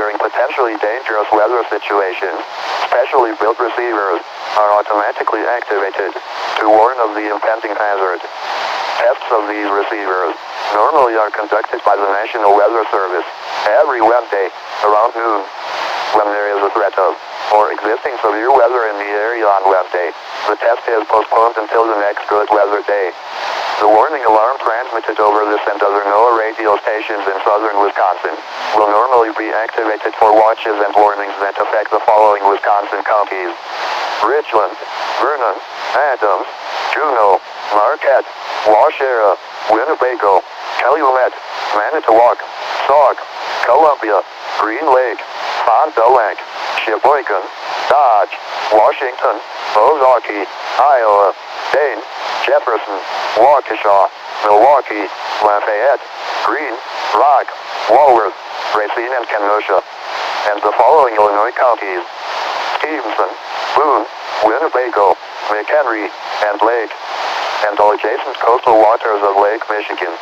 during potentially dangerous weather situations. Specially built receivers are automatically activated to warn of the impending hazard. Tests of these receivers normally are conducted by the National Weather Service every Wednesday around noon. When there is a threat of or existing severe weather in the area on Wednesday, the test is postponed until the next good weather day. The warning alarm transmitted over this and other NOAA radio stations in southern Wisconsin will normally be activated for watches and warnings that affect the following Wisconsin counties: Richland, Vernon, Adams, Juneau, Marquette, Waushara, Winnebago, Calumet, Manitowoc, Sauk, Columbia, Green Lake, Fond du Lac, Sheboygan, Dodge, Washington, Milwaukee, Iowa, Dane, Jefferson, Waukesha, Milwaukee, Lafayette, Greene, Rock, Walworth, Racine and Kenosha, and the following Illinois counties: Stevenson, Boone, Winnebago, McHenry, and Lake, and all adjacent coastal waters of Lake Michigan.